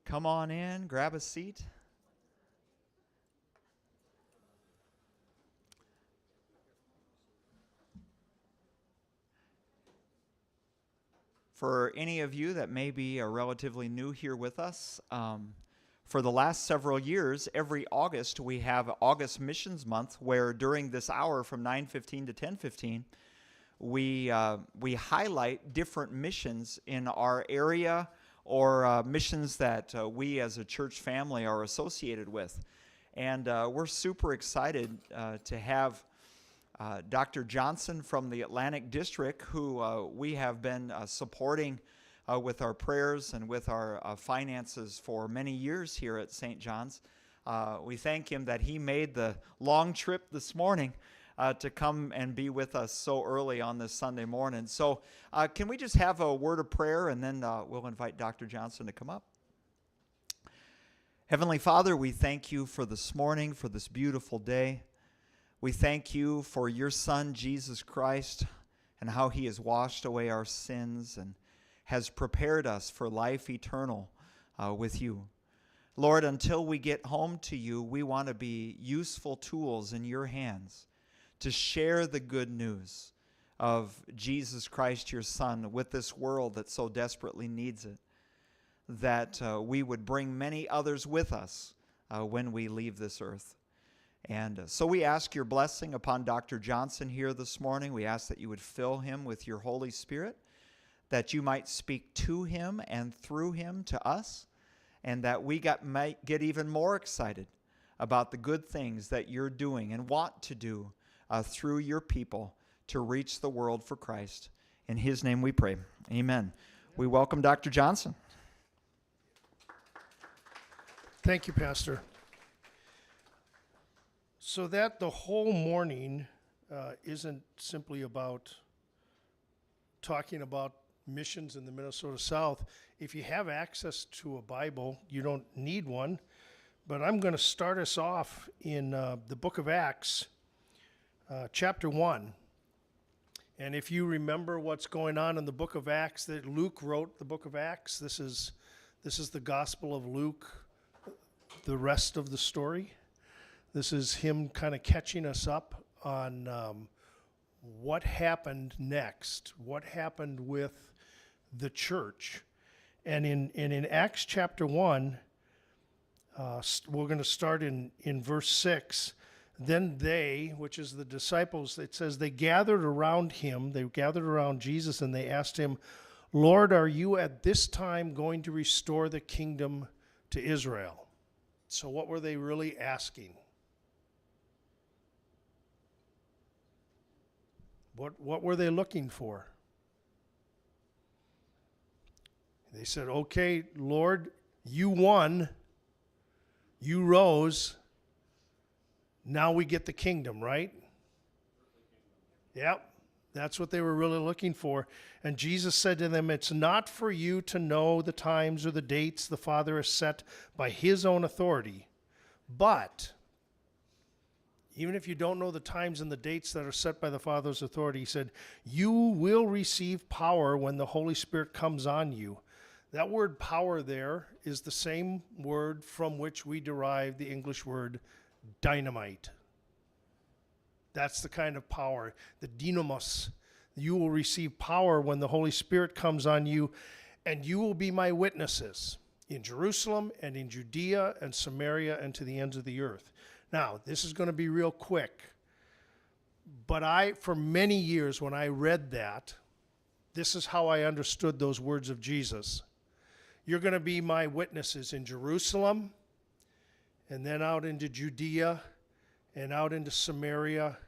Come on in, grab a seat. For any of you that may be relatively new here with us, for the last several years, every August we have August Missions Month, where during this hour from 9:15 to 10:15, we highlight different missions in our area or missions that we as a church family are associated with. And we're super excited to have Dr. Johnson from the Atlantic District, who we have been supporting with our prayers and with our finances for many years here at St. John's. We thank him that he made the long trip this morning to come and be with us so early on this Sunday morning. So can we just have a word of prayer, and then we'll invite Dr. Johnson to come up. Heavenly Father, we thank you for this morning, for this beautiful day. We thank you for your Son, Jesus Christ, and how he has washed away our sins and has prepared us for life eternal with you. Lord, until we get home to you, we want to be useful tools in your hands to share the good news of Jesus Christ, your Son, with this world that so desperately needs it, that we would bring many others with us when we leave this earth. And so we ask your blessing upon Dr. Johnson here this morning. We ask that you would fill him with your Holy Spirit, that you might speak to him and through him to us, and that we might get even more excited about the good things that you're doing and want to do through your people to reach the world for Christ. In his name we pray. Amen. We welcome Dr. Johnson. Thank you, Pastor. So that the whole morning isn't simply about talking about missions in the Minnesota South. If you have access to a Bible, you don't need one, but I'm going to start us off in the book of Acts, chapter 1. And if you remember what's going on in the book of Acts, that Luke wrote the book of Acts. This is the Gospel of Luke, the rest of the story. This is him kind of catching us up on what happened next, what happened with the church. And in Acts chapter 1, we're going to start in verse 6. Then they, which is the disciples, it says they gathered around him, they gathered around Jesus, and they asked him, Lord, are you at this time going to restore the kingdom to Israel? So what were they really asking? What were they looking for? They said, okay, Lord, you won, you rose, now we get the kingdom, right? Yep, that's what they were really looking for. And Jesus said to them, it's not for you to know the times or the dates the Father has set by his own authority, but even if you don't know the times and the dates that are set by the Father's authority, he said, you will receive power when the Holy Spirit comes on you. That word power there is the same word from which we derive the English word dynamite. That's the kind of power, the dynamos. You will receive power when the Holy Spirit comes on you, and you will be my witnesses in Jerusalem and in Judea and Samaria and to the ends of the earth. Now, this is going to be real quick, but for many years when I read that, this is how I understood those words of Jesus. You're going to be my witnesses in Jerusalem, and then out into Judea, and out into Samaria,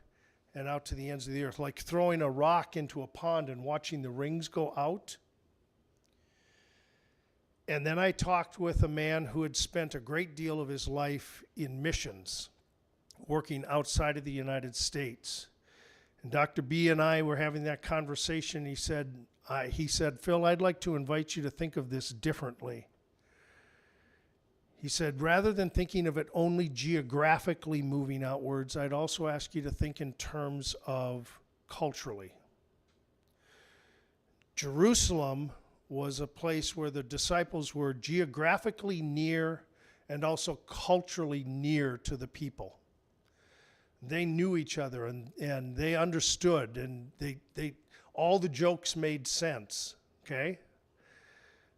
and out to the ends of the earth, like throwing a rock into a pond and watching the rings go out. And then I talked with a man who had spent a great deal of his life in missions, working outside of the United States. And Dr. B and I were having that conversation. He said, Phil, I'd like to invite you to think of this differently. He said, rather than thinking of it only geographically moving outwards, I'd also ask you to think in terms of culturally. Jerusalem was a place where the disciples were geographically near and also culturally near to the people. They knew each other and they understood, and they all the jokes made sense, okay?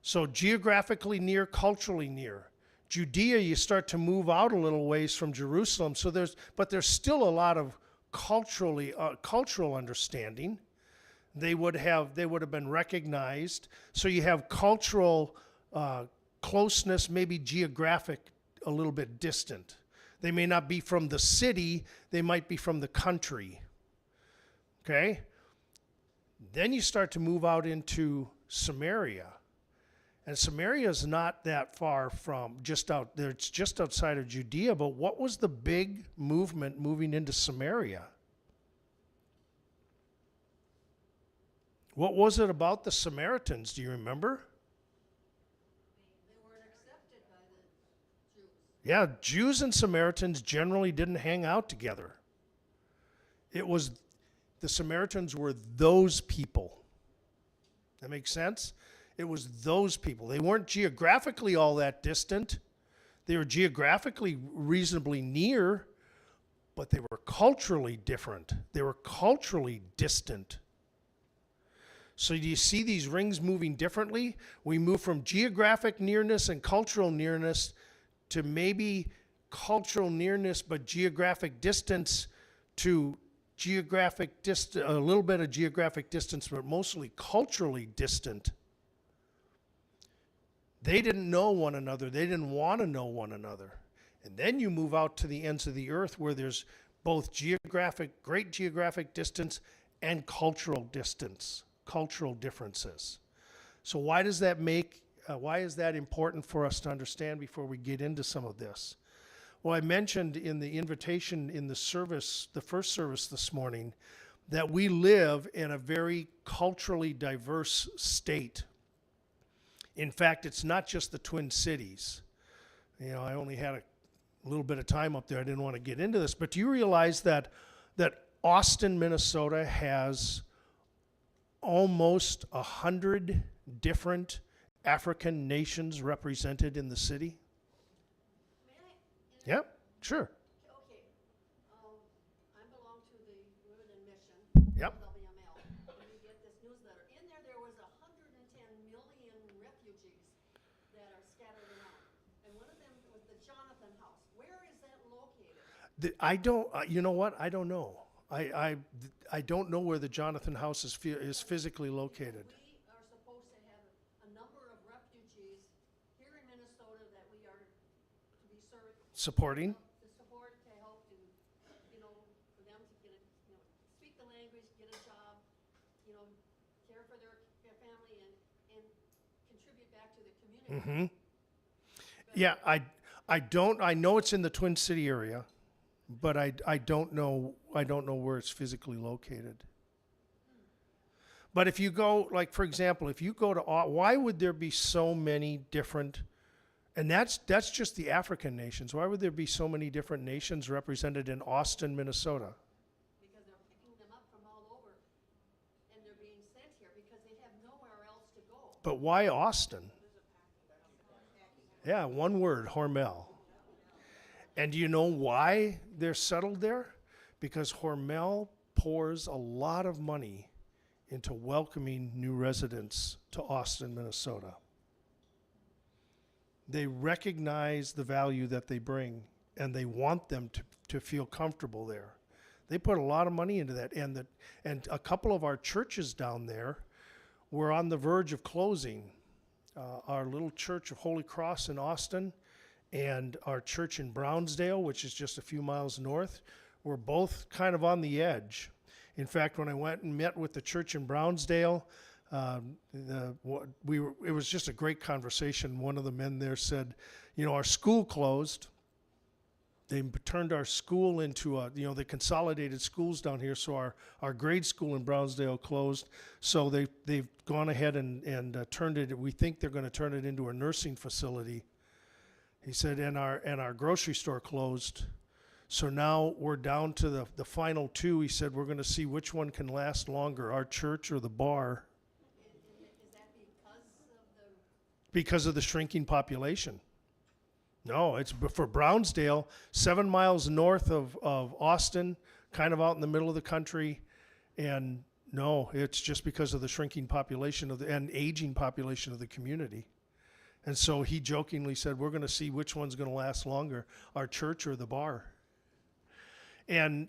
So geographically near, culturally near. Judea, you start to move out a little ways from Jerusalem, but there's still a lot of cultural understanding. They would have been recognized. So you have cultural closeness, maybe geographic, a little bit distant. They may not be from the city, they might be from the country. Okay? Then you start to move out into Samaria. And Samaria is not that far from just out there. It's just outside of Judea. But what was the big movement moving into Samaria? What was it about the Samaritans? Do you remember? They weren't accepted by the Jews. Yeah, Jews and Samaritans generally didn't hang out together. The Samaritans were those people. That makes sense? It was those people. They weren't geographically all that distant. They were geographically reasonably near, but they were culturally different. They were culturally distant. So do you see these rings moving differently? We move from geographic nearness and cultural nearness to maybe cultural nearness but geographic distance to a little bit of geographic distance, but mostly culturally distant. They didn't know one another. They didn't want to know one another. And then you move out to the ends of the earth where there's both great geographic distance and cultural distance, cultural differences. So why is that important for us to understand before we get into some of this? Well, I mentioned in the invitation in the first service this morning, that we live in a very culturally diverse state. In fact, it's not just the Twin Cities. I only had a little bit of time up there. I didn't want to get into this, but do you realize that Austin, Minnesota has almost 100 different African nations represented in the city? May I? Yep, sure. Okay. I belong to the Women in Mission. Yep. WML. And we get this newsletter. In there was 110 million refugees that are scattered around. And one of them was the Jonathan House. Where is that located? I don't. You know what? I don't know. I don't know where the Jonathan House is physically located. We are supposed to have a number of refugees here in Minnesota that we are to be served. Supporting. To support, to help, to, for them to get speak the language, get a job, care for their family and contribute back to the community. Mm-hmm. Yeah, I know it's in the Twin City area, but I don't know where it's physically located. But if you go, like for example, if you go to, why would there be so many different, and that's just the African nations. Why would there be so many different nations represented in Austin, Minnesota? Because they're picking them up from all over and they're being sent here because they have nowhere else to go. But why Austin? Yeah, one word, Hormel. And do you know why they're settled there? Because Hormel pours a lot of money into welcoming new residents to Austin, Minnesota. They recognize the value that they bring, and they want them to feel comfortable there. They put a lot of money into that, and a couple of our churches down there were on the verge of closing. Our little church of Holy Cross in Austin and our church in Brownsdale, which is just a few miles north, were both kind of on the edge. In fact, when I went and met with the church in Brownsdale, it was just a great conversation. One of the men there said, our school closed. They turned our school into they consolidated schools down here, so our grade school in Brownsdale closed. So they've gone ahead and turned it. We think they're going to turn it into a nursing facility. He said, and our grocery store closed. So now we're down to the final two. He said, we're going to see which one can last longer, our church or the bar. Is that because because of the shrinking population. No, it's for Brownsdale, 7 miles north of Austin, kind of out in the middle of the country. And no, it's just because of the shrinking population and aging population of the community. And so he jokingly said, we're going to see which one's going to last longer, our church or the bar. And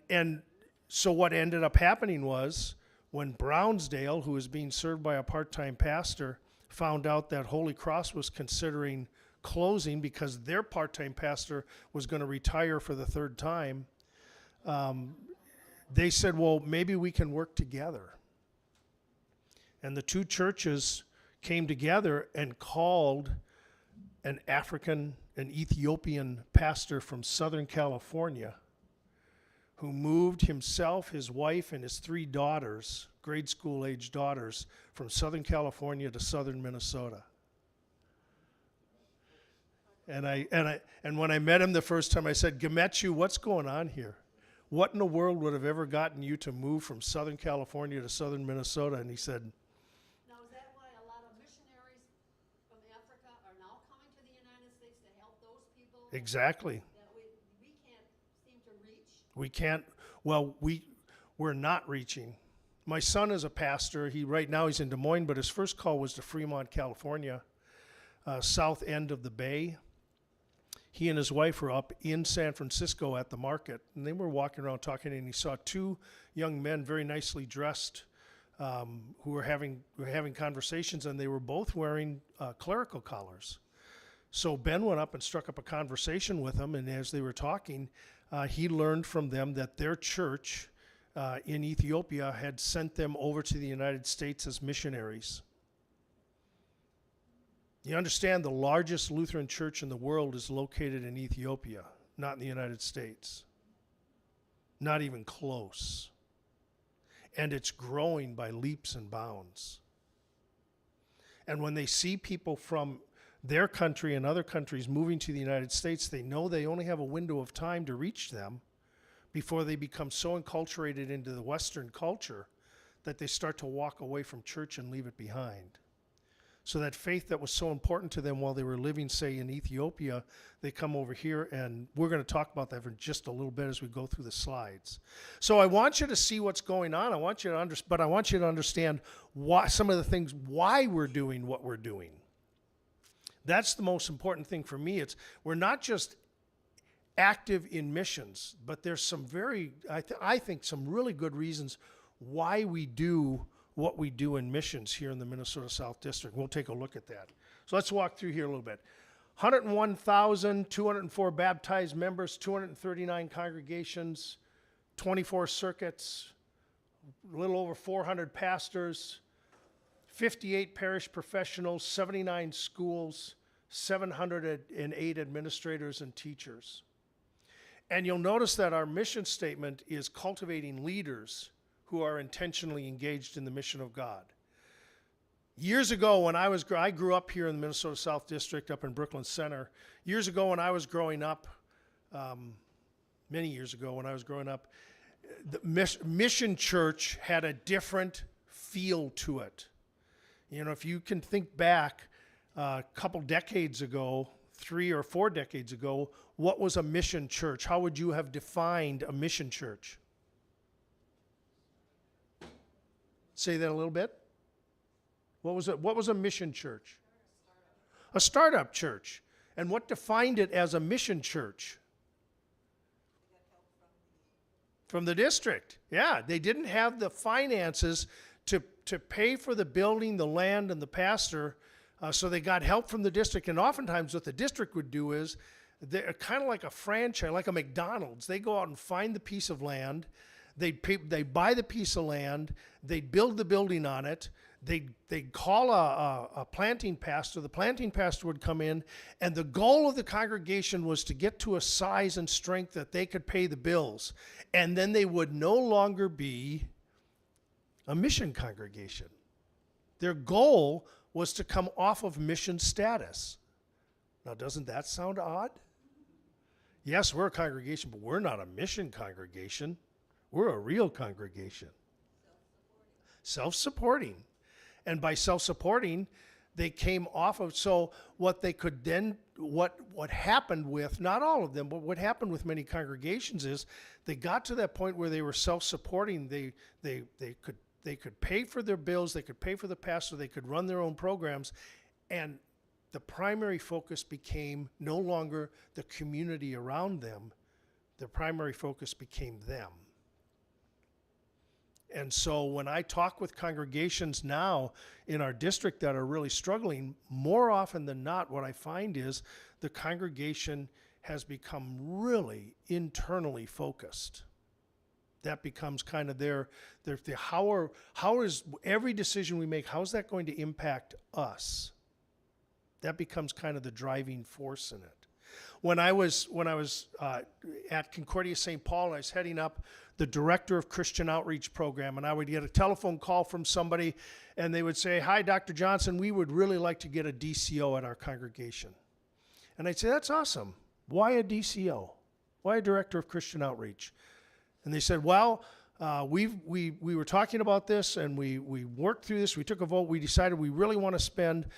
so what ended up happening was when Brownsdale, who was being served by a part-time pastor, found out that Holy Cross was considering closing because their part-time pastor was going to retire for the third time, they said, well, maybe we can work together. And the two churches came together and called an Ethiopian pastor from Southern California who moved himself, his wife, and his 3 daughters, grade school-age daughters, from Southern California to southern Minnesota. And when I met him the first time, I said, Gamechu, what's going on here? What in the world would have ever gotten you to move from Southern California to southern Minnesota? And he said, Now, is that why a lot of missionaries from Africa are now coming to the United States to help those people? exactly. That we can't seem to reach? We can't, well, we're not reaching. My son is a pastor. Right now he's in Des Moines, but his first call was to Fremont, California, south end of the Bay. He and his wife were up in San Francisco at the market, and they were walking around talking, and he saw 2 young men, very nicely dressed, who were having conversations, and they were both wearing clerical collars. So Ben went up and struck up a conversation with them, and as they were talking, he learned from them that their church in Ethiopia had sent them over to the United States as missionaries. You understand the largest Lutheran church in the world is located in Ethiopia, not in the United States. Not even close. And it's growing by leaps and bounds. And when they see people from their country and other countries moving to the United States, they know they only have a window of time to reach them before they become so enculturated into the Western culture that they start to walk away from church and leave it behind. So that faith that was so important to them while they were living, say, in Ethiopia, they come over here, and we're going to talk about that for just a little bit as we go through the slides. So I want you to see what's going on. I want you to understand why, some of the things, why we're doing what we're doing. That's the most important thing for me. We're not just active in missions, but there's some I think some really good reasons why we do what we do in missions here in the Minnesota South District. We'll take a look at that. So let's walk through here a little bit. 101,204 baptized members, 239 congregations, 24 circuits, a little over 400 pastors, 58 parish professionals, 79 schools, 708 administrators and teachers. And you'll notice that our mission statement is cultivating leaders who are intentionally engaged in the mission of God. Years ago, when I grew up here in the Minnesota South District, up in Brooklyn Center. Years ago, when I was growing up, many years ago when I was growing up, the mission church had a different feel to it. You know, if you can think back a couple decades ago, 3 or 4 decades ago, what was a mission church? How would you have defined a mission church? Say that a little bit. What was it? What was a mission church? A startup church. And what defined it as a mission church? From the district. Yeah, they didn't have the finances to pay for the building, the land, and the pastor, so they got help from the district. And oftentimes what the district would do is, they're kind of like a franchise, like a McDonald's. They go out and find the piece of land. They buy the piece of land. They build the building on it. They call a planting pastor. The planting pastor would come in, and the goal of the congregation was to get to a size and strength that they could pay the bills. And then they would no longer be a mission congregation. Their goal was to come off of mission status. Now, doesn't that sound odd? Yes, we're a congregation, but we're not a mission congregation. We're a real congregation. Self-supporting. And by self-supporting, they came off of, so what they could then, what happened with, not all of them, but what happened with many congregations is they got to that point where they were self-supporting. They could pay for their bills, they could pay for the pastor, they could run their own programs, and the primary focus became no longer the community around them. The primary focus became them. And so when I talk with congregations now in our district that are really struggling, more often than not, what I find is the congregation has become really internally focused. That becomes kind of their how is every decision we make, how is that going to impact us? That becomes kind of the driving force in it. When I was at Concordia St. Paul, and I was heading up the director of Christian Outreach Program, and I would get a telephone call from somebody, and they would say, "Hi, Dr. Johnson, we would really like to get a DCO at our congregation." And I'd say, "That's awesome. Why a DCO? Why a director of Christian Outreach?" And they said, "Well, we were talking about this, and we worked through this. We took a vote. We decided we really want to spend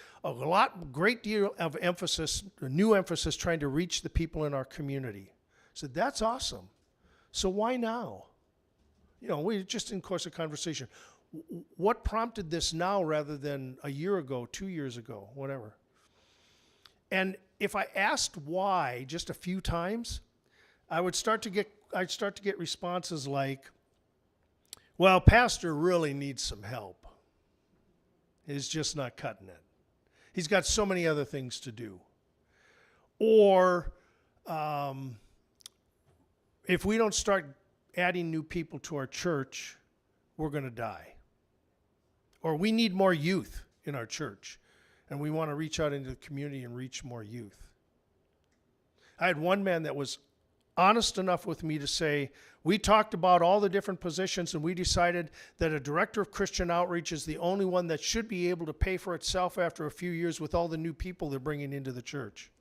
great deal of emphasis, a new emphasis, trying to reach the people in our community." I said, "That's awesome. So why now?" We just in course of conversation. What prompted this now rather than a year ago, 2 years ago, whatever? And if I asked why just a few times, I'd start to get responses like, "Well, pastor really needs some help. He's just not cutting it. He's got so many other things to do." Or if we don't start adding new people to our church, we're going to die. Or we need more youth in our church, and we want to reach out into the community and reach more youth. I had one man that was honest enough with me to say, "We talked about all the different positions, and we decided that a director of Christian outreach is the only one that should be able to pay for itself after a few years with all the new people they're bringing into the church."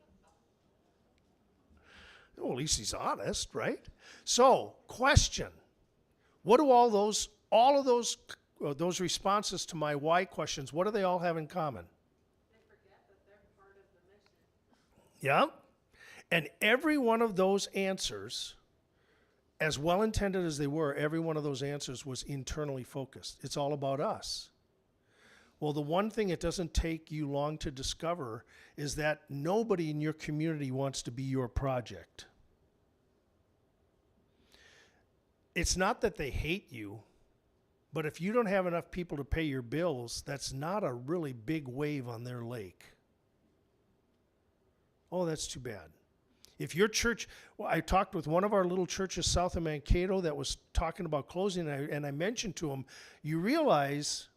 Well, at least he's honest, right? So, question: what do all of those responses to my why questions, what do they all have in common? They forget that they're part of the mission. Yeah. And every one of those answers, as well intended as they were, every one of those answers was internally focused. It's all about us. Well, the one thing it doesn't take you long to discover is that nobody in your community wants to be your project. It's not that they hate you, but if you don't have enough people to pay your bills, that's not a really big wave on their lake. Oh, that's too bad. If your church, I talked with one of our little churches south of Mankato that was talking about closing, and I mentioned to him, you realize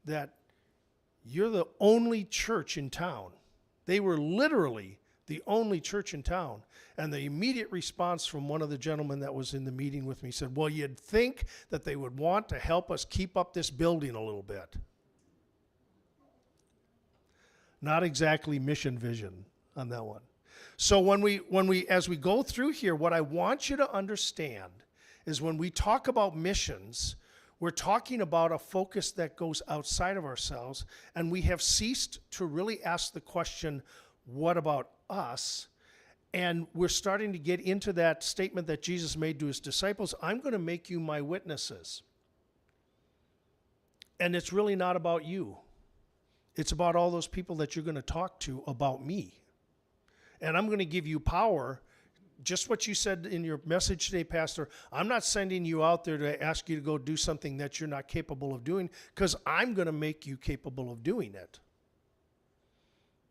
that you're the only church in town. They were literally the only church in town. And the immediate response from one of the gentlemen that was in the meeting with me said, "Well, you'd think that they would want to help us keep up this building a little bit." Not exactly mission vision on that one. So as we go through here, what I want you to understand is when we talk about missions, we're talking about a focus that goes outside of ourselves, and we have ceased to really ask the question, what about us? And we're starting to get into that statement that Jesus made to his disciples, "I'm going to make you my witnesses." And it's really not about you. It's about all those people that you're going to talk to about me. And I'm going to give you power, just what you said in your message today, Pastor. I'm not sending you out there to ask you to go do something that you're not capable of doing, because I'm going to make you capable of doing it.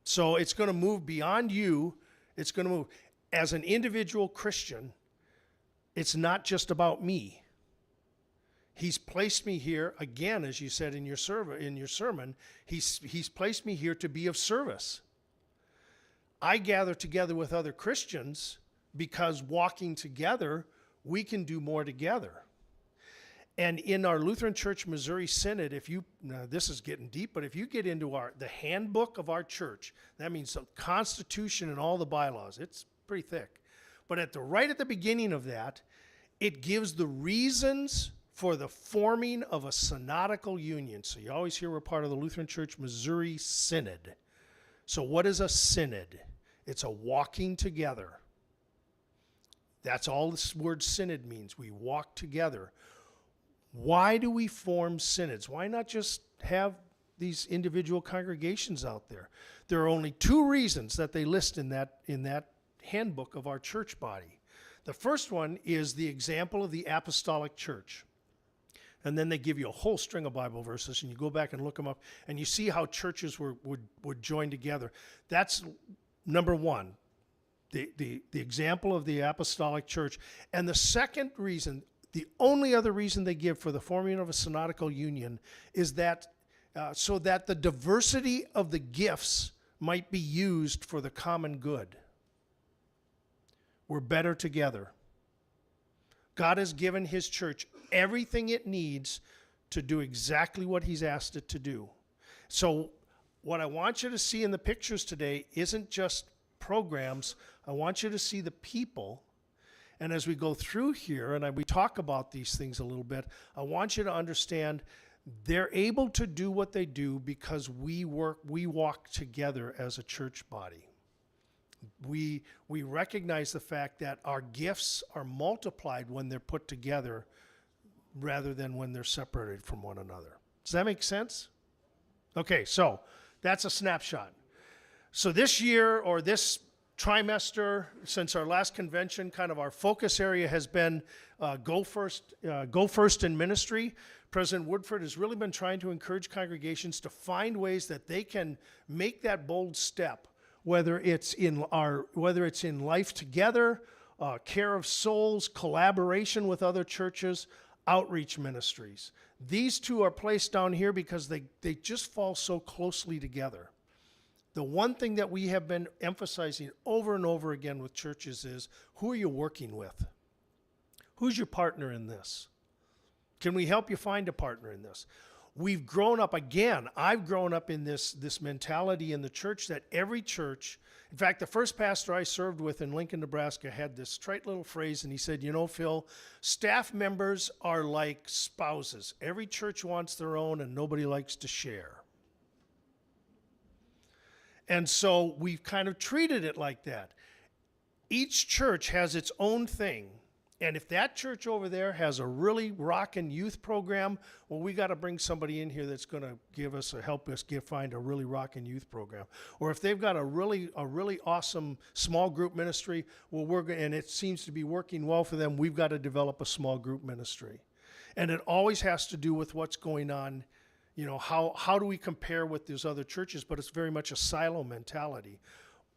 So it's going to move beyond you. It's going to move. As an individual Christian, it's not just about me. He's placed me here, again, as you said in your sermon, he's placed me here to be of service. I gather together with other Christians because walking together, we can do more together. And in our Lutheran Church Missouri Synod, this is getting deep, but if you get into the handbook of our church, that means the Constitution and all the bylaws, it's pretty thick. But right at the beginning of that, it gives the reasons for the forming of a synodical union. So you always hear we're part of the Lutheran Church Missouri Synod. So what is a synod? It's a walking together. That's all this word synod means. We walk together. Why do we form synods? Why not just have these individual congregations out there? There are only two reasons that they list in that handbook of our church body. The first one is the example of the apostolic church. And then they give you a whole string of Bible verses, and you go back and look them up, and you see how churches would join together. That's number one, the example of the apostolic church. And the second reason, the only other reason they give for the forming of a synodical union is that so that the diversity of the gifts might be used for the common good. We're better together. God has given his church everything it needs to do exactly what he's asked it to do. So what I want you to see in the pictures today isn't just programs. I want you to see the people. And as we go through here and we talk about these things a little bit, I want you to understand they're able to do what they do because we walk together as a church body. We recognize the fact that our gifts are multiplied when they're put together rather than when they're separated from one another. Does that make sense? Okay, so that's a snapshot. So this year or this trimester, since our last convention, kind of our focus area has been go first in ministry. President Woodford has really been trying to encourage congregations to find ways that they can make that bold step, whether it's in life together, care of souls, collaboration with other churches, outreach ministries. These two are placed down here because they just fall so closely together. The one thing that we have been emphasizing over and over again with churches is, who are you working with? Who's your partner in this? Can we help you find a partner in this? We've grown up, again, I've grown up in this mentality in the church that every church, in fact, the first pastor I served with in Lincoln, Nebraska had this trite little phrase, and he said, Phil, staff members are like spouses. Every church wants their own, and nobody likes to share. And so we've kind of treated it like that. Each church has its own thing. And if that church over there has a really rockin' youth program, well, we got to bring somebody in here that's going to help us find a really rockin' youth program. Or if they've got a really awesome small group ministry, well, and it seems to be working well for them, we've got to develop a small group ministry. And it always has to do with what's going on. How do we compare with those other churches? But it's very much a silo mentality.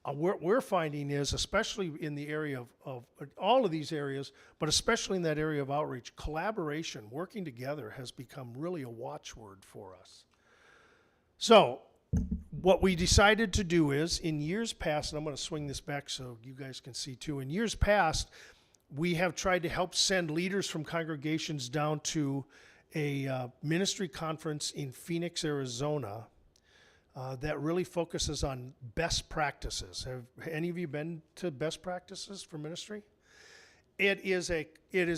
What we're finding is, especially in the area of all of these areas, but especially in that area of outreach, collaboration, working together has become really a watchword for us. So what we decided to do is, in years past, and I'm going to swing this back so you guys can see too, in years past, we have tried to help send leaders from congregations down to a ministry conference in Phoenix, Arizona, that really focuses on best practices. Have any of you been to best practices for ministry? It is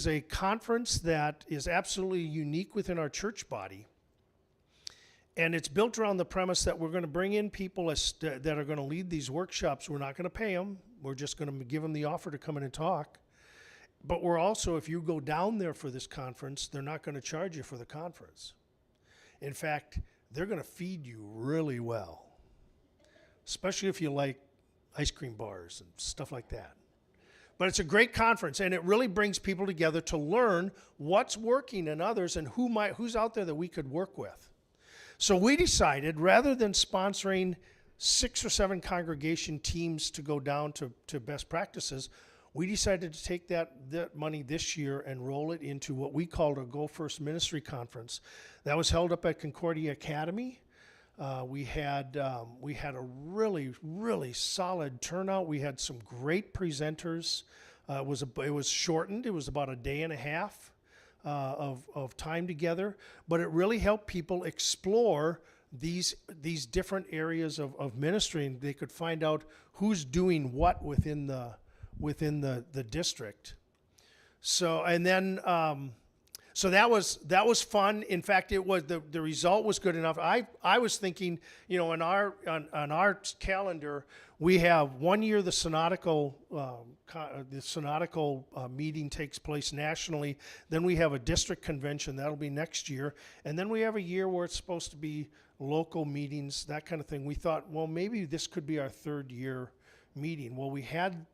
a conference that is absolutely unique within our church body. And it's built around the premise that we're going to bring in people that are going to lead these workshops. We're not going to pay them. We're just going to give them the offer to come in and talk. But we're also, if you go down there for this conference, they're not going to charge you for the conference. In fact, they're going to feed you really well, especially if you like ice cream bars and stuff like that. But it's a great conference, and it really brings people together to learn what's working in others and who's out there that we could work with. So we decided, rather than sponsoring 6 or 7 congregation teams to go down to best practices, we decided to take that money this year and roll it into what we called a Go First Ministry Conference. That was held up at Concordia Academy. We had a really, really solid turnout. We had some great presenters. It was shortened. It was about a day and a half of time together, but it really helped people explore these different areas of ministry, and they could find out who's doing what within the district. So, and then So that was fun. In fact, it was the result was good enough. I was thinking, on our calendar, we have 1 year the synodical meeting takes place nationally. Then we have a district convention that'll be next year, and then we have a year where it's supposed to be local meetings, that kind of thing. We thought, well, maybe this could be our third year meeting. Well, we had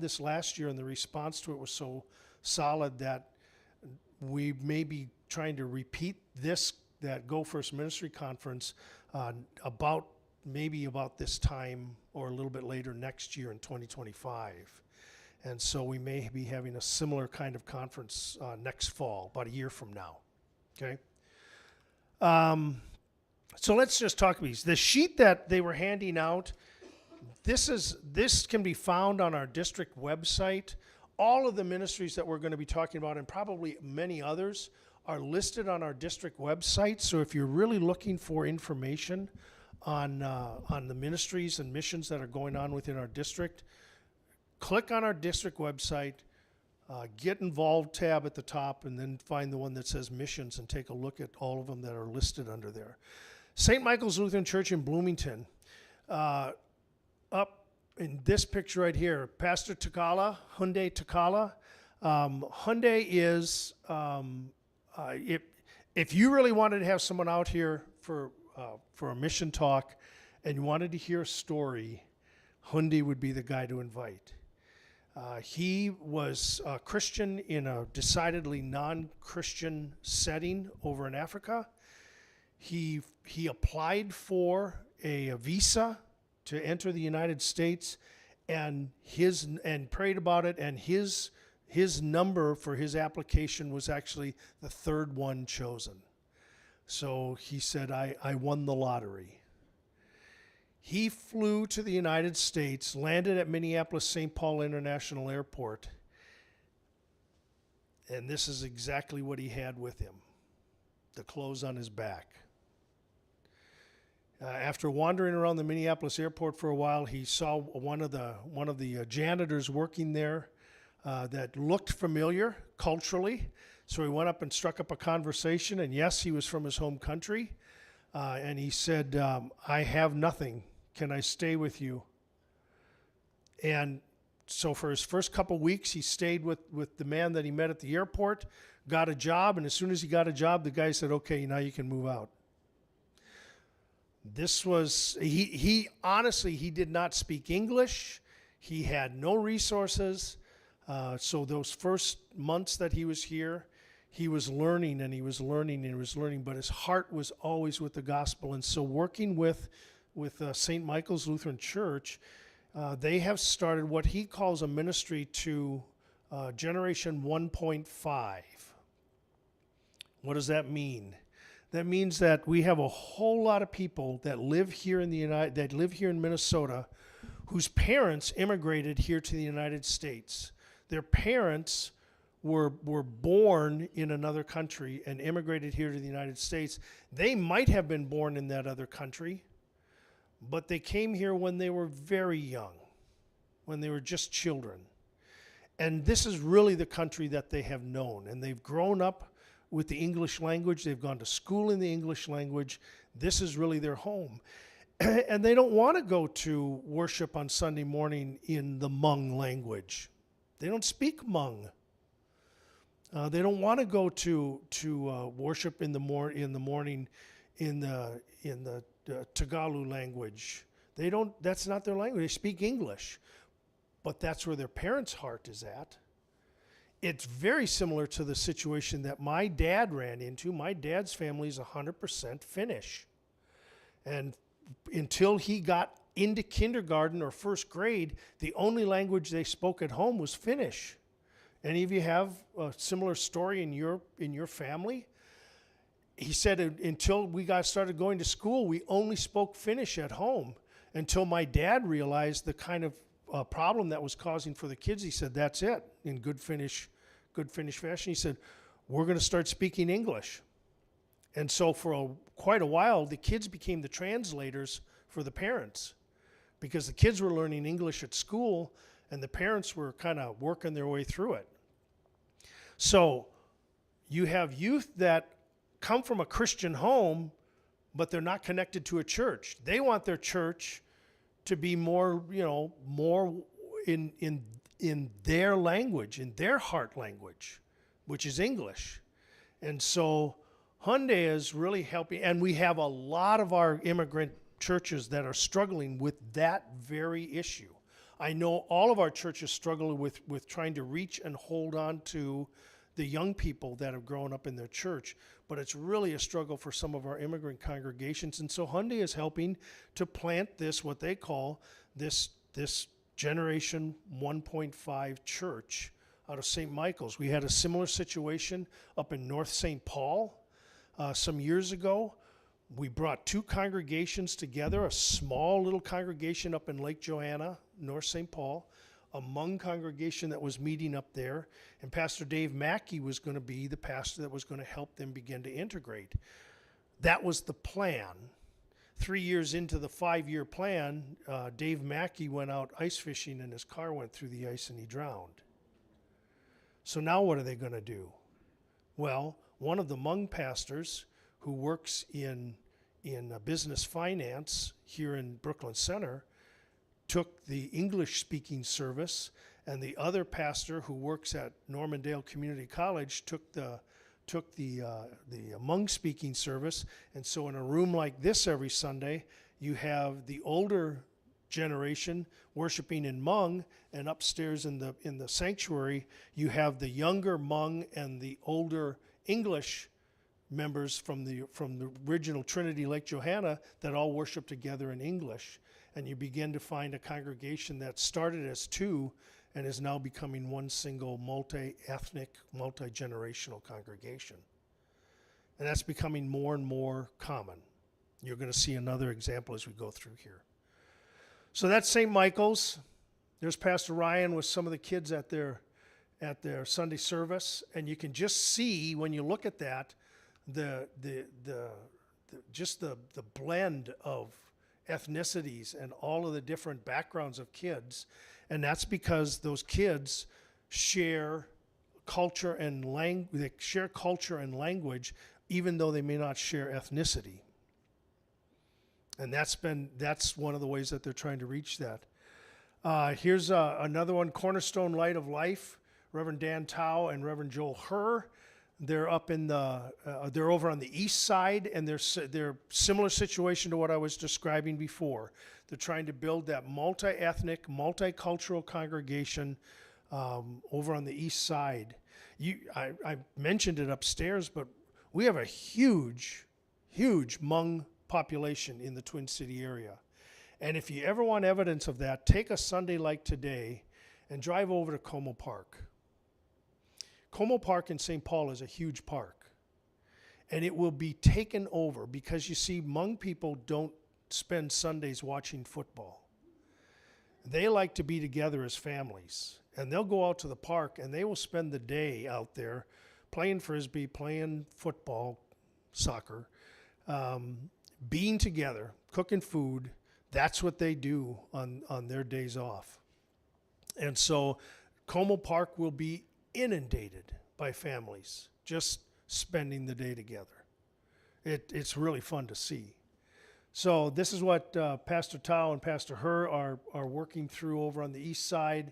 this last year, and the response to it was so solid that we may be trying to repeat that Go First Ministry Conference about this time or a little bit later next year in 2025. And so we may be having a similar kind of conference next fall, about a year from now. Okay. So let's just talk about these. The sheet that they were handing out, this can be found on our district website. All of the ministries that we're going to be talking about, and probably many others, are listed on our district website. So if you're really looking for information on the ministries and missions that are going on within our district, click on our district website, Get Involved tab at the top, and then find the one that says Missions and take a look at all of them that are listed under there. St. Michael's Lutheran Church in Bloomington. Up in this picture right here, Pastor Takala, Hyundai Takala. Hyundai is, if you really wanted to have someone out here for a mission talk and you wanted to hear a story, Hyundai would be the guy to invite. He was a Christian in a decidedly non-Christian setting over in Africa. He applied for a visa to enter the United States, and prayed about it, and his number for his application was actually the third one chosen. So he said, I won the lottery. He flew to the United States, landed at Minneapolis-St. Paul International Airport, and this is exactly what he had with him, the clothes on his back. After wandering around the Minneapolis airport for a while, he saw one of the janitors working there that looked familiar culturally. So he went up and struck up a conversation, and yes, he was from his home country. And he said, I have nothing. Can I stay with you? And so for his first couple weeks, he stayed with the man that he met at the airport, got a job, and as soon as he got a job, the guy said, okay, now you can move out. This was, he honestly, he did not speak English. He had no resources. So those first months that he was here, he was learning and he was learning and he was learning, but his heart was always with the gospel. And so working with St. Michael's Lutheran Church, they have started what he calls a ministry to Generation 1.5. What does that mean? That means that we have a whole lot of people that live here in Minnesota, whose parents immigrated here to the United States. Their parents were born in another country and immigrated here to the United States. They might have been born in that other country, but they came here when they were very young, when they were just children. And this is really the country that they have known, and they've grown up with the English language. They've gone to school in the English language. This is really their home. And they don't want to go to worship on Sunday morning in the Hmong language. They don't speak Hmong. They don't want to go to worship in the morning in the Tagalog language. They don't. That's not their language. They speak English, but that's where their parents' heart is at. It's very similar to the situation that my dad ran into. My dad's family is 100% Finnish. And until he got into kindergarten or first grade, the only language they spoke at home was Finnish. Any of you have a similar story in your family? He said until we started going to school, we only spoke Finnish at home. Until my dad realized the kind of problem that was causing for the kids. He said, that's it, in good Finnish fashion. He said, we're going to start speaking English. And so for quite a while, the kids became the translators for the parents, because the kids were learning English at school and the parents were kind of working their way through it. So You have youth that come from a Christian home, but they're not connected to a church. They want their church to be more, more in their language, in their heart language, which is English. And so Hyundai is really helping, and we have a lot of our immigrant churches that are struggling with that very issue. I know all of our churches struggle with trying to reach and hold on to the young people that have grown up in their church, but it's really a struggle for some of our immigrant congregations. And so Hyundai is helping to plant this, what they call this Generation 1.5 church out of St. Michael's. We had a similar situation up in North St. Paul some years ago. We brought two congregations together, a small little congregation up in Lake Johanna, North St. Paul, a Hmong congregation that was meeting up there, and Pastor Dave Mackey was going to be the pastor that was going to help them begin to integrate. That was the plan. 3 years into the 5-year plan, Dave Mackey went out ice fishing and his car went through the ice and he drowned. So now what are they going to do? Well, one of the Hmong pastors who works in business finance here in Brooklyn Center took the English-speaking service, and the other pastor who works at Normandale Community College took the Hmong-speaking service. And so in a room like this every Sunday, you have the older generation worshiping in Hmong, and upstairs in the sanctuary, you have the younger Hmong and the older English members from the original Trinity Lake Johanna that all worship together in English. And you begin to find a congregation that started as two and is now becoming one single multi-ethnic, multi-generational congregation. And that's becoming more and more common. You're going to see another example as we go through here. So that's St. Michael's. There's Pastor Ryan with some of the kids at their Sunday service, and you can just see when you look at that the blend of ethnicities and all of the different backgrounds of kids. And that's because those kids share culture and language, even though they may not share ethnicity. And that's one of the ways that they're trying to reach that. Here's another one, Cornerstone Light of Life, Reverend Dan Tao and Reverend Joel Herr. They're up they're over on the east side, and they're similar situation to what I was describing before. They're trying to build that multi-ethnic, multicultural congregation over on the east side. I mentioned it upstairs, but we have a huge Hmong population in the Twin City area. And if you ever want evidence of that, take a Sunday like today and drive over to Como Park. Como Park in St. Paul is a huge park, and it will be taken over because, you see, Hmong people don't spend Sundays watching football. They like to be together as families, and they'll go out to the park and they will spend the day out there playing frisbee, playing football, soccer, being together, cooking food. That's what they do on their days off. And so Como Park will be inundated by families just spending the day together. It's really fun to see. So this is what Pastor Tao and Pastor Herr are working through over on the east side.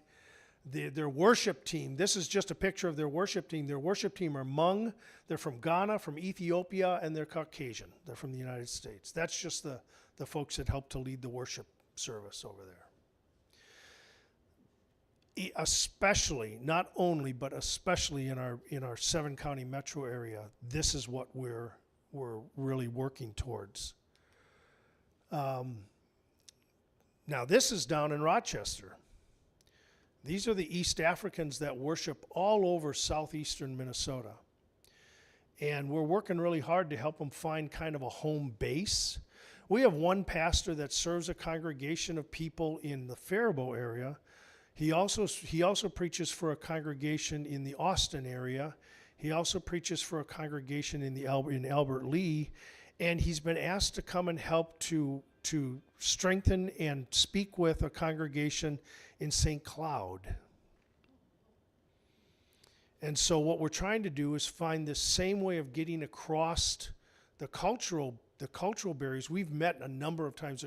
Their worship team, this is just a picture of their worship team. Their worship team are Hmong, they're from Ghana, from Ethiopia, and they're Caucasian. They're from the United States. That's just the folks that help to lead the worship service over there. Especially, not only, but especially in our 7-county metro area, this is what we're really working towards. Now this is down in Rochester. These are the East Africans that worship all over southeastern Minnesota. And we're working really hard to help them find kind of a home base. We have one pastor that serves a congregation of people in the Faribault area. He also preaches for a congregation in the Austin area. He also preaches for a congregation in Albert Lee, and he's been asked to come and help to strengthen and speak with a congregation in St. Cloud. And so what we're trying to do is find this same way of getting across the cultural barriers. We've met a number of times,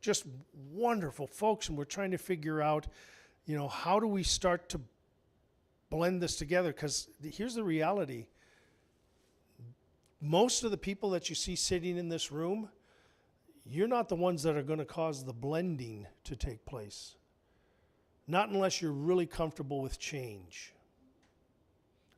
just wonderful folks, and we're trying to figure out, how do we start to blend this together? Because here's the reality. Most of the people that you see sitting in this room, you're not the ones that are going to cause the blending to take place. Not unless you're really comfortable with change.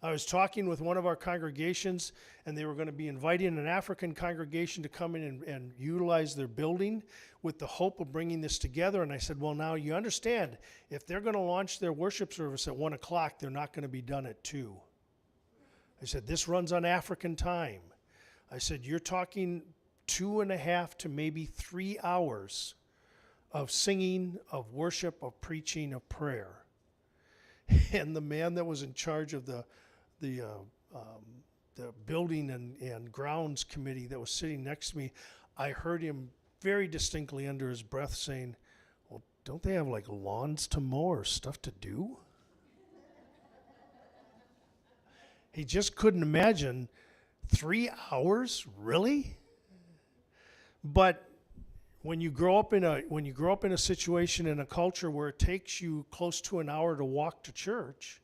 I was talking with one of our congregations, and they were going to be inviting an African congregation to come in and utilize their building with the hope of bringing this together. And I said, well, now you understand, if they're going to launch their worship service at 1 o'clock, they're not going to be done at 2. I said, this runs on African time. I said, you're talking 2.5 to maybe 3 hours of singing, of worship, of preaching, of prayer. And the man that was in charge of the building and grounds committee that was sitting next to me, I heard him very distinctly under his breath saying, well, don't they have like lawns to mow or stuff to do? He just couldn't imagine 3 hours, really? But when you grow up in a situation in a culture where it takes you close to an hour to walk to church,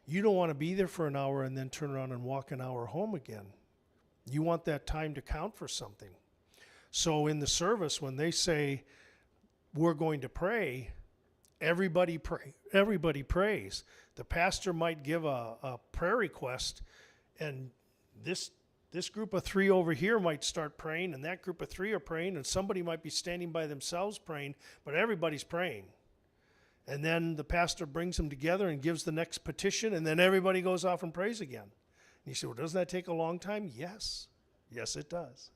you don't want to be there for an hour and then turn around and walk an hour home again. You want that time to count for something. So in the service, when they say we're going to pray, everybody prays. The pastor might give a prayer request, and this group of 3 over here might start praying, and that group of 3 are praying, and somebody might be standing by themselves praying, but everybody's praying. And then the pastor brings them together and gives the next petition, and then everybody goes off and prays again. And you say, well, doesn't that take a long time? Yes. Yes, it does.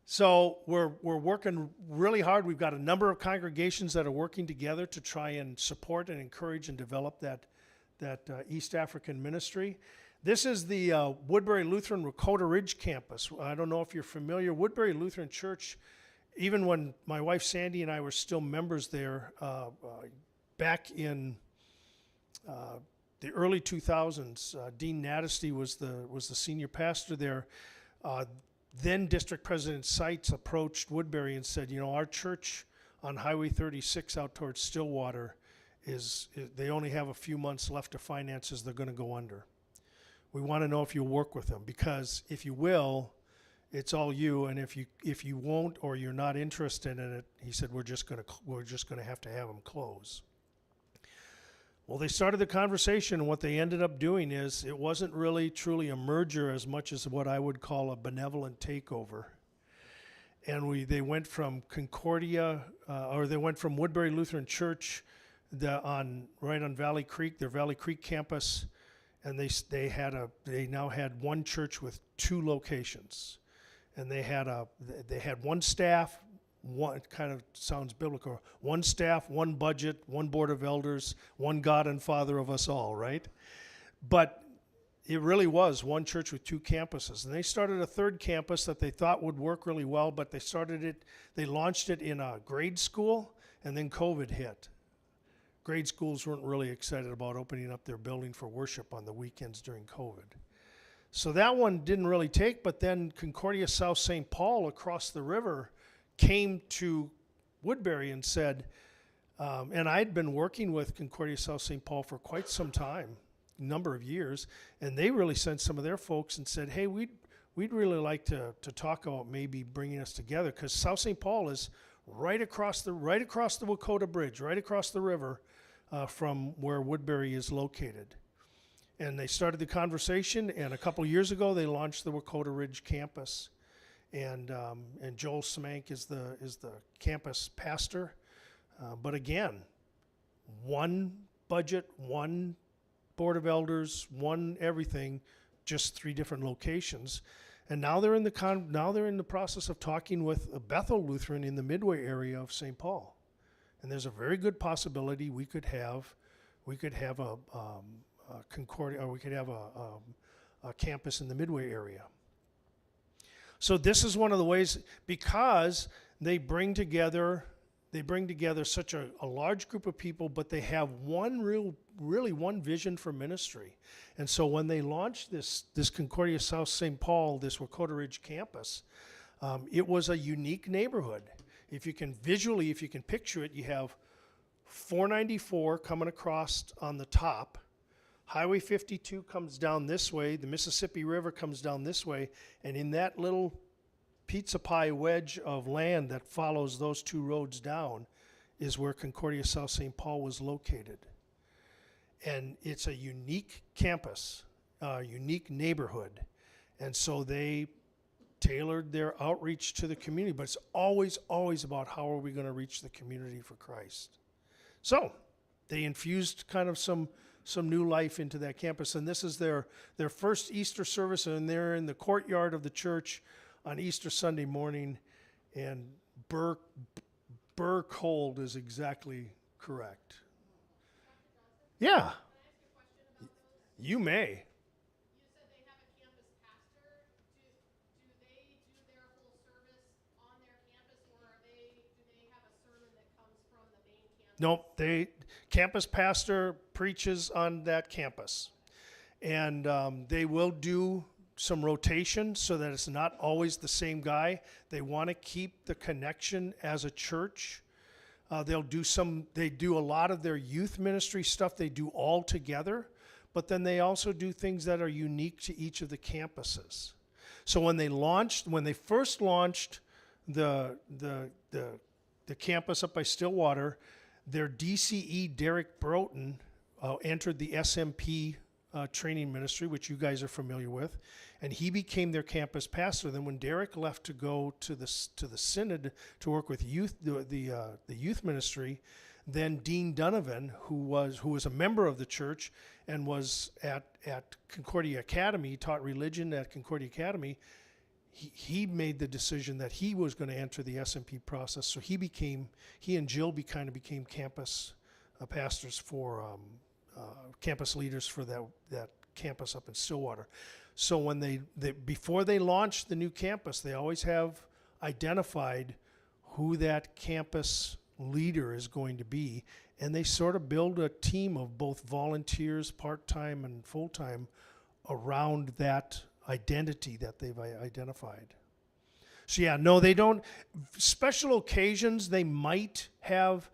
So we're working really hard. We've got a number of congregations that are working together to try and support and encourage and develop that East African ministry. This is the Woodbury Lutheran Rakota Ridge campus. I don't know if you're familiar. Woodbury Lutheran Church, even when my wife Sandy and I were still members there, back in the early 2000s, Dean Natesty was the senior pastor there. Then District President Seitz approached Woodbury and said, our church on Highway 36 out towards Stillwater they only have a few months left of finances. They're going to go under. We want to know if you'll work with them, because if you will, it's all you, and if you won't or you're not interested in it, he said, we're just going to have them close. Well, they started the conversation, and what they ended up doing is it wasn't really truly a merger as much as what I would call a benevolent takeover. And they went from they went from Woodbury Lutheran Church right on Valley Creek, their Valley Creek campus, and they now had one church with 2 locations. And they had one staff, it kind of sounds biblical, one staff, one budget, one board of elders, one God and Father of us all, right? But it really was one church with 2 campuses. And they started a 3rd campus that they thought would work really well, but they launched it in a grade school, and then COVID hit. Grade schools weren't really excited about opening up their building for worship on the weekends during COVID. So that one didn't really take, but then Concordia South St. Paul across the river came to Woodbury and said, and I'd been working with Concordia South St. Paul for quite some time, a number of years, and they really sent some of their folks and said, hey, we'd really like to talk about maybe bringing us together, because South St. Paul is right across the Wakota Bridge, right across the river from where Woodbury is located. And they started the conversation, and a couple years ago they launched the Wakota Ridge campus. And Joel Smank is the campus pastor. But again, one budget, one board of elders, one everything, just 3 different locations. And now they're in the process of talking with Bethel Lutheran in the Midway area of St. Paul. And there's a very good possibility we could have a Concordia, or we could have a campus in the Midway area. So this is one of the ways, because they bring together They bring together such a large group of people, but they have really one vision for ministry. And so when they launched this Concordia South St. Paul, this Wakota Ridge campus, it was a unique neighborhood. If you can picture it, you have 494 coming across on the top. Highway 52 comes down this way. The Mississippi River comes down this way. And in that little pizza pie wedge of land that follows those two roads down is where Concordia South St. Paul was located. And it's a unique campus, a unique neighborhood. And so they tailored their outreach to the community, but it's always about how are we going to reach the community for Christ. So they infused kind of some new life into that campus, and this is their first Easter service, and they're in the courtyard of the church on Easter Sunday morning, and Burr Cold is exactly correct. Yeah. You may. You said they have a campus pastor. Do they do their whole service on their campus, or do they have a sermon that comes from the main campus? Nope, campus pastor preaches on that campus. And they will do some rotation so that it's not always the same guy. They want to keep the connection as a church. They do a lot of their youth ministry stuff. They do all together, but then they also do things that are unique to each of the campuses. So when they first launched the campus up by Stillwater, their DCE, Derek Broughton, entered the SMP training ministry, which you guys are familiar with, and he became their campus pastor. Then when Derek left to go to the synod to work with youth, the youth ministry, then Dean Donovan, who was a member of the church and was at Concordia Academy, taught religion at Concordia Academy, he made the decision that he was going to enter the SMP process. So he and Jill kind of became campus pastors for campus leaders for that campus up in Stillwater. So when before they launched the new campus, they always have identified who that campus leader is going to be, and they sort of build a team of both volunteers, part-time and full-time, around that identity that they've identified. So yeah, no, they don't. Special occasions, they might have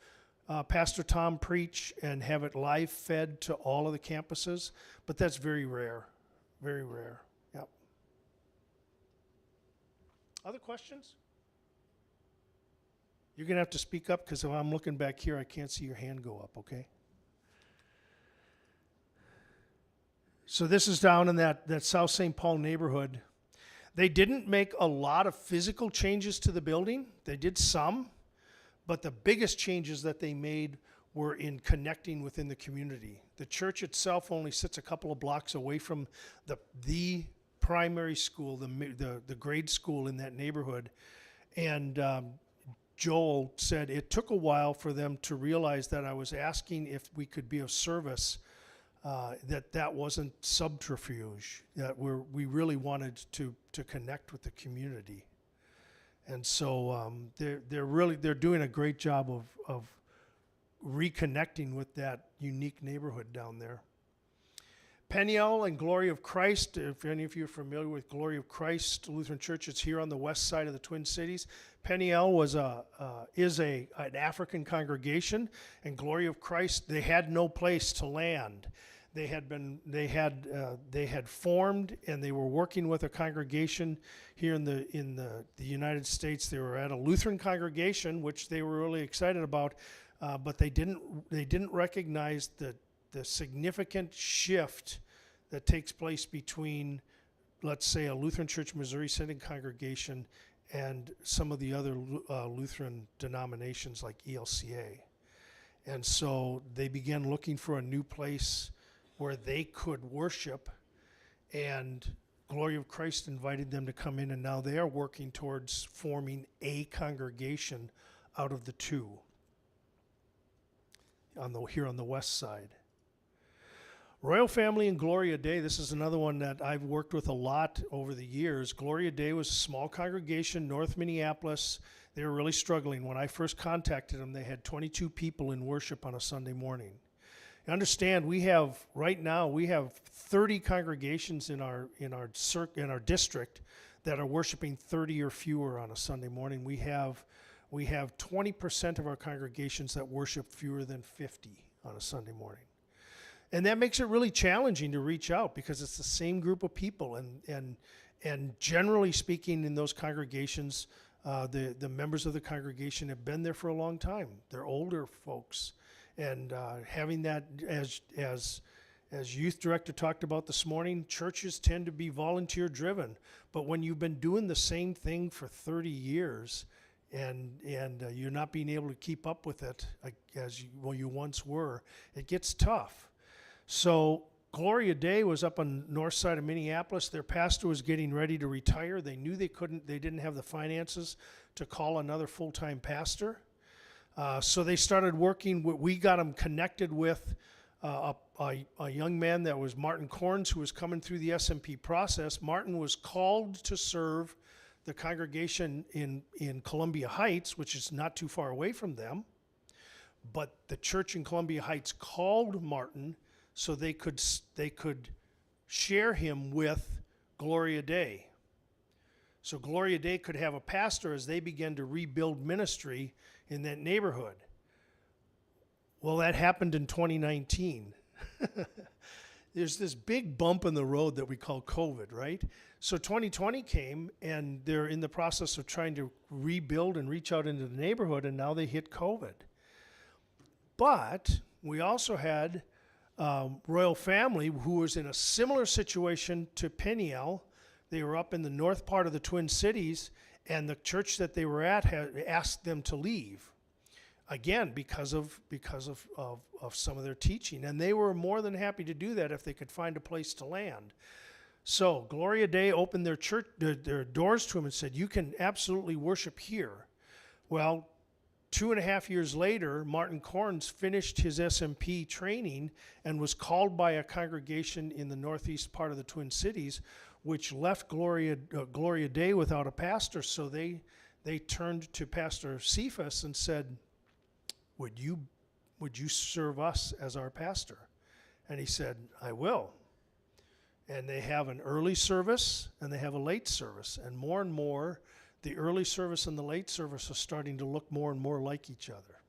Pastor Tom preach and have it live fed to all of the campuses, but that's very rare. Very rare. Yep. Other questions? You're going to have to speak up because if I'm looking back here, I can't see your hand go up, okay? So this is down in that South St. Paul neighborhood. They didn't make a lot of physical changes to the building. They did some, but the biggest changes that they made were in connecting within the community. The church itself only sits a couple of blocks away from the primary school, the grade school in that neighborhood. And Joel said it took a while for them to realize that I was asking if we could be of service, that wasn't subterfuge, that we really wanted to connect with the community. And so they're doing a great job of reconnecting with that unique neighborhood down there. Peniel and Glory of Christ, if any of you are familiar with Glory of Christ Lutheran Church, it's here on the west side of the Twin Cities. Peniel is an African congregation, and Glory of Christ, they had no place to land. They had formed, and they were working with a congregation here in the United States. They were at a Lutheran congregation, which they were really excited about, but they didn't recognize the significant shift that takes place between, let's say, a Lutheran Church Missouri Synod congregation and some of the other Lutheran denominations like ELCA. And so they began looking for a new place where they could worship, and Glory of Christ invited them to come in, and now they are working towards forming a congregation out of the two here on the west side. Royal Family and Gloria Day, this is another one that I've worked with a lot over the years. Gloria Day was a small congregation, North Minneapolis. They were really struggling. When I first contacted them, they had 22 people in worship on a Sunday morning. Understand, right now we have 30 congregations in our district that are worshiping 30 or fewer on a Sunday morning. We have 20% of our congregations that worship fewer than 50 on a Sunday morning. And that makes it really challenging to reach out because it's the same group of people. And generally speaking, in those congregations, the members of the congregation have been there for a long time. They're older folks. And having that, as youth director talked about this morning, churches tend to be volunteer driven. But when you've been doing the same thing for 30 years and you're not being able to keep up with it as you once were, it gets tough. So Gloria Day was up on the north side of Minneapolis. Their pastor was getting ready to retire. They knew they didn't have the finances to call another full-time pastor. So they started working. We got them connected with a young man that was Martin Corns, who was coming through the SMP process. Martin was called to serve the congregation in Columbia Heights, which is not too far away from them. But the church in Columbia Heights called Martin so they could share him with Gloria Day. So Gloria Day could have a pastor as they began to rebuild ministry in that neighborhood. Well, that happened in 2019. There's this big bump in the road that we call COVID, right? So 2020 came, and they're in the process of trying to rebuild and reach out into the neighborhood, and now they hit COVID. But we also had Royal Family, who was in a similar situation to Peniel. They were up in the north part of the Twin Cities, and the church that they were at had asked them to leave, again, because of some of their teaching. And they were more than happy to do that if they could find a place to land. So Gloria Day opened their church, their doors to them, and said, "You can absolutely worship here." Well, 2.5 years later, Martin Corns finished his SMP training and was called by a congregation in the northeast part of the Twin Cities, which left Gloria Day without a pastor. So they turned to Pastor Cephas and said, would you serve us as our pastor? And he said, "I will." And they have an early service and they have a late service. And more, the early service and the late service are starting to look more and more like each other.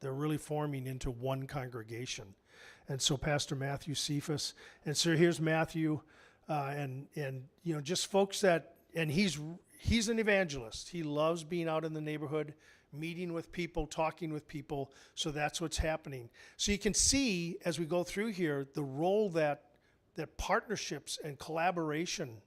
They're really forming into one congregation. And so Pastor Matthew Cephas, and so here's Matthew, and just folks that, and he's an evangelist. He loves being out in the neighborhood, meeting with people, talking with people. So that's what's happening. So you can see as we go through here the role that partnerships and collaboration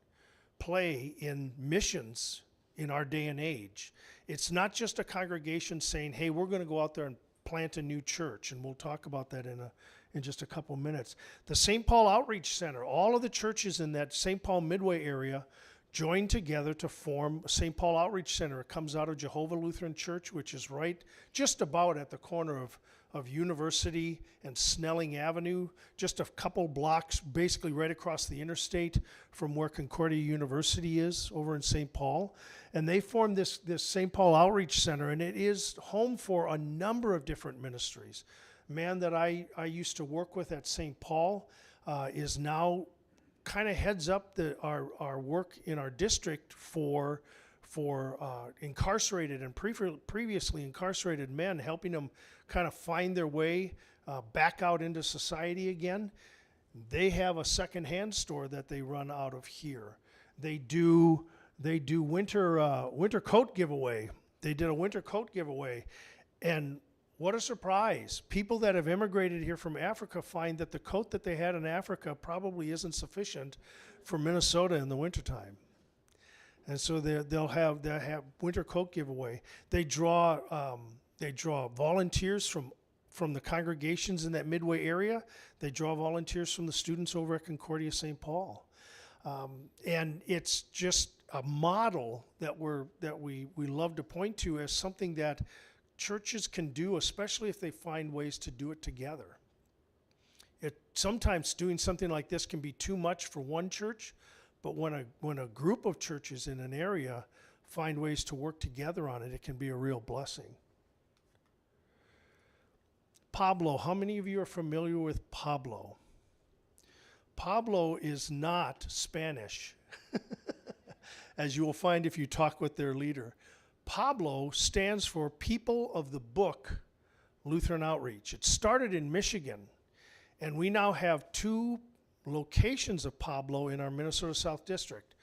play in missions in our day and age. It's not just a congregation saying, "Hey, we're going to go out there and plant a new church," and we'll talk about that in just a couple minutes. The St. Paul Outreach Center, all of the churches in that St. Paul Midway area joined together to form St. Paul Outreach Center. It comes out of Jehovah Lutheran Church, which is right just about at the corner of University and Snelling Avenue, just a couple blocks, basically right across the interstate from where Concordia University is over in St. Paul. And they formed this St. Paul Outreach Center, and it is home for a number of different ministries. A man that I used to work with at St. Paul is now kind of heads up our work in our district for incarcerated and previously incarcerated men, helping them kind of find their way back out into society again. They have a secondhand store that they run out of here. They do winter coat giveaway. They did a winter coat giveaway, and what a surprise. People that have immigrated here from Africa find that the coat that they had in Africa probably isn't sufficient for Minnesota in the wintertime. And so they'll have winter coat giveaway. They draw volunteers from the congregations in that Midway area. They draw volunteers from the students over at Concordia St. Paul. And it's just a model that we love to point to as something that churches can do, especially if they find ways to do it together. Sometimes doing something like this can be too much for one church, but when a group of churches in an area find ways to work together on it, it can be a real blessing. Pablo, how many of you are familiar with Pablo? Pablo is not Spanish, as you will find if you talk with their leader. Pablo stands for People of the Book Lutheran Outreach. It started in Michigan, and we now have 2 locations of Pablo in our Minnesota South District.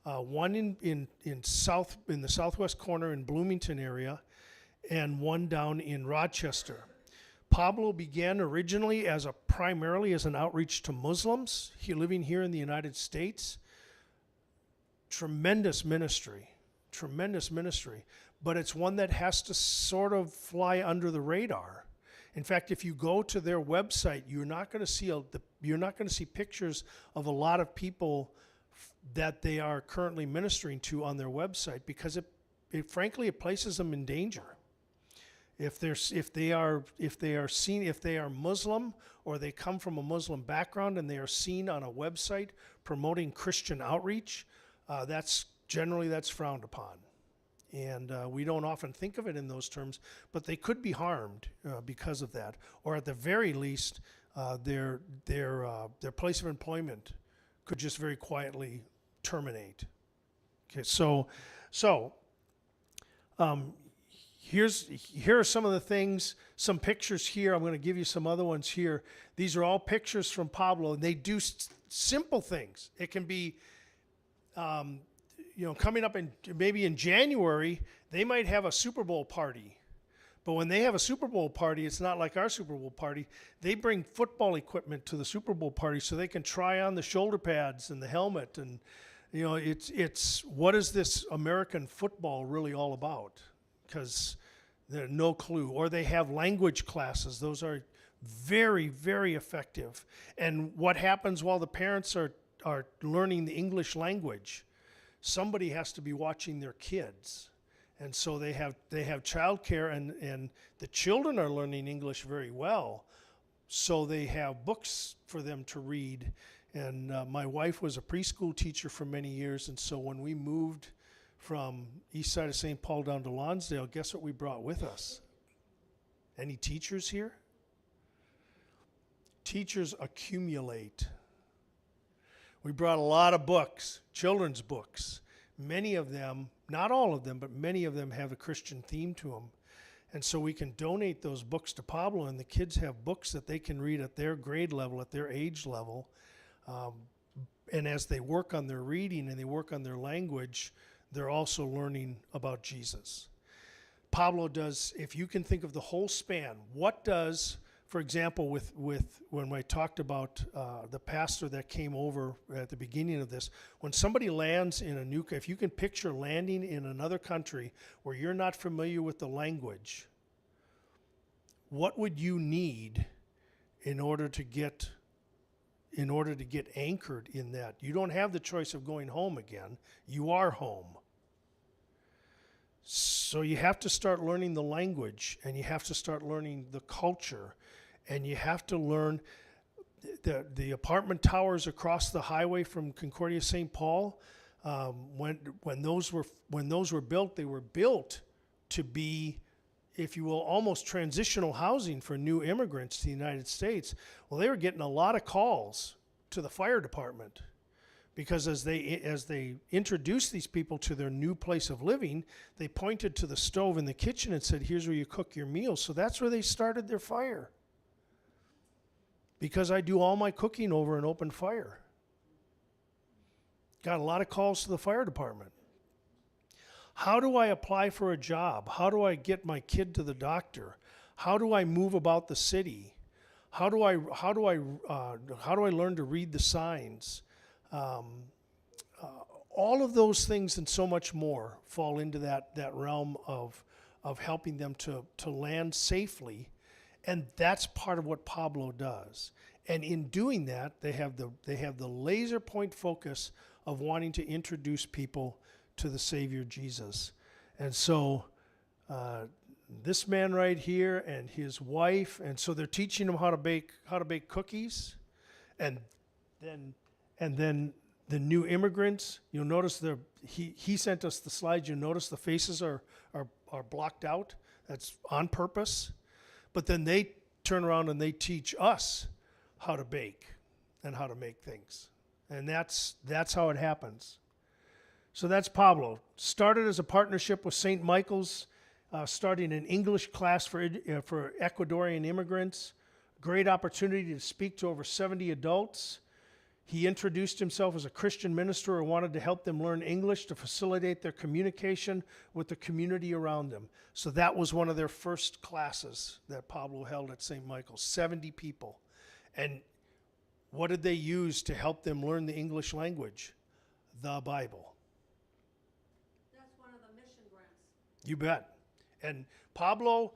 One in the southwest corner in Bloomington area, and one down in Rochester. Pablo began originally primarily as an outreach to Muslims, living here in the United States. Tremendous ministry, but it's one that has to sort of fly under the radar. In fact, if you go to their website, you're not going to see pictures of a lot of people that they are currently ministering to on their website, because frankly it places them in danger. If they are Muslim, or they come from a Muslim background and they are seen on a website promoting Christian outreach, that's frowned upon. And we don't often think of it in those terms, but they could be harmed because of that, or at the very least, their place of employment could just very quietly terminate. Okay, here are some of the things, some pictures here. I'm going to give you some other ones here. These are all pictures from Pablo, and they do simple things. It can be, coming up maybe in January, they might have a Super Bowl party. But when they have a Super Bowl party, it's not like our Super Bowl party. They bring football equipment to the Super Bowl party so they can try on the shoulder pads and the helmet. And, it's what is this American football really all about? Because they're no clue. Or they have language classes. Those are very, very effective. And what happens while the parents are learning the English language? Somebody has to be watching their kids. And so they have childcare, and the children are learning English very well. So they have books for them to read. And my wife was a preschool teacher for many years, and so when we moved from east side of St. Paul down to Lonsdale, guess what we brought with us? Any teachers here? Teachers accumulate. We brought a lot of books, children's books. Many of them, not all of them, but many of them have a Christian theme to them. And so we can donate those books to Pablo, and the kids have books that they can read at their grade level, at their age level. And as they work on their reading and they work on their language, they're also learning about Jesus. Pablo does, if you can think of the whole span, what does, for example, with when I talked about the pastor that came over at the beginning of this, when somebody lands in if you can picture landing in another country where you're not familiar with the language, what would you need in order to get anchored in that? You don't have the choice of going home again. You are home. So you have to start learning the language, and you have to start learning the culture, and you have to learn the apartment towers across the highway from Concordia St. Paul. When those were built, they were built to be, if you will, almost transitional housing for new immigrants to the United States. Well, they were getting a lot of calls to the fire department, because as they introduced these people to their new place of living, they pointed to the stove in the kitchen and said, "Here's where you cook your meals." So that's where they started their fire. Because I do all my cooking over an open fire. Got a lot of calls to the fire department. How do I apply for a job? How do I get my kid to the doctor? How do I move about the city? How do I learn to read the signs? All of those things and so much more fall into that realm of helping them to land safely, and that's part of what Pablo does. And in doing that, they have the laser point focus of wanting to introduce people to the Savior Jesus. And so this man right here and his wife, and so they're teaching them how to bake cookies, and then the new immigrants. You'll notice he sent us the slides. You notice the faces are blocked out. That's on purpose. But then they turn around and they teach us how to bake and how to make things, and that's how it happens. So that's Pablo. Started as a partnership with St. Michael's, starting an English class for Ecuadorian immigrants. Great opportunity to speak to over 70 adults. He introduced himself as a Christian minister who wanted to help them learn English to facilitate their communication with the community around them. So that was one of their first classes that Pablo held at St. Michael's, 70 people. And what did they use to help them learn the English language? The Bible. That's one of the mission grants. You bet. And Pablo,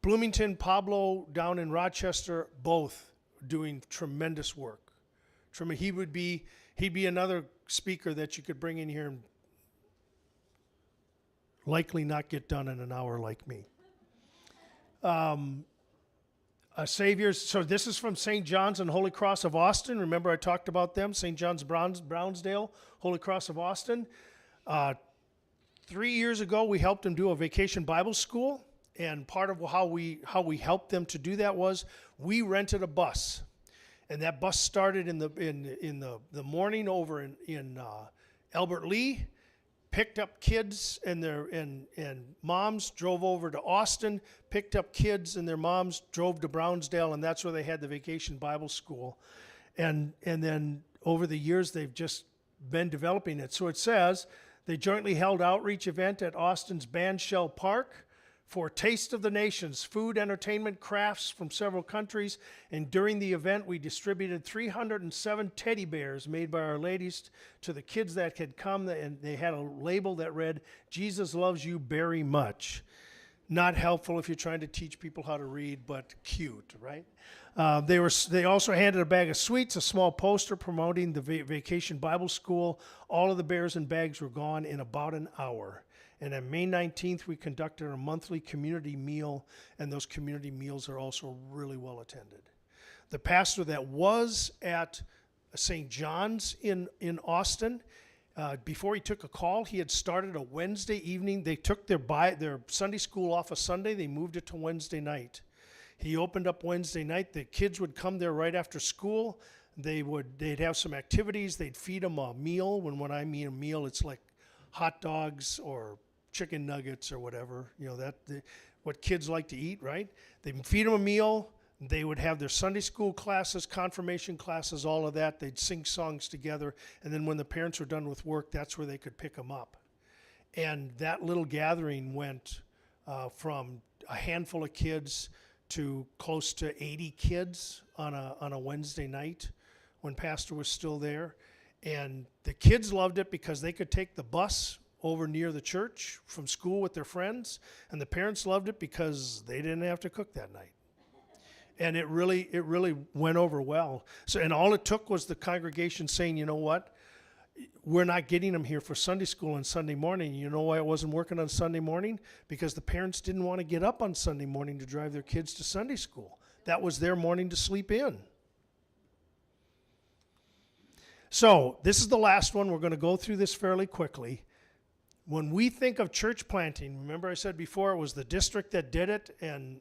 Bloomington, Pablo down in Rochester, both doing tremendous work. He'd be another speaker that you could bring in here and likely not get done in an hour like me. Saviors. So this is from St. John's and Holy Cross of Austin. Remember I talked about them, St. John's Brownsdale, Holy Cross of Austin. 3 years ago, we helped them do a vacation Bible school, and part of how we helped them to do that was we rented a bus, and that bus started in the morning over in Albert Lee, picked up kids and their moms, drove over to Austin, picked up kids and their moms, drove to Brownsdale, and that's where they had the vacation Bible school, and then over the years they've just been developing it. So it says they jointly held outreach event at Austin's Bandshell Park for Taste of the Nations, food, entertainment, crafts from several countries. And during the event, we distributed 307 teddy bears made by Our Ladies to the kids that had come, and they had a label that read, "Jesus loves you very much." Not helpful if you're trying to teach people how to read, but cute, right? They also handed a bag of sweets, a small poster promoting the Vacation Bible School. All of the bears and bags were gone in about an hour. And on May 19th, we conducted a monthly community meal, and those community meals are also really well attended. The pastor that was at St. John's in Austin, before he took a call, he had started a Wednesday evening. They took their Sunday school off a Sunday. They moved it to Wednesday night. He opened up Wednesday night. The kids would come there right after school. They'd have some activities. They'd feed them a meal. When I mean a meal, it's like hot dogs or chicken nuggets or whatever, what kids like to eat, right? They'd feed them a meal. They would have their Sunday school classes, confirmation classes, all of that. They'd sing songs together. And then when the parents were done with work, that's where they could pick them up. And that little gathering went from a handful of kids to close to 80 kids on a Wednesday night when Pastor was still there. And the kids loved it because they could take the bus over near the church from school with their friends, and the parents loved it because they didn't have to cook that night. And it really went over well. So, and all it took was the congregation saying, you know what, we're not getting them here for Sunday school on Sunday morning. You know why it wasn't working on Sunday morning? Because the parents didn't want to get up on Sunday morning to drive their kids to Sunday school. That was their morning to sleep in. So this is the last one. We're going to go through this fairly quickly. When we think of church planting, remember I said before it was the district that did it, and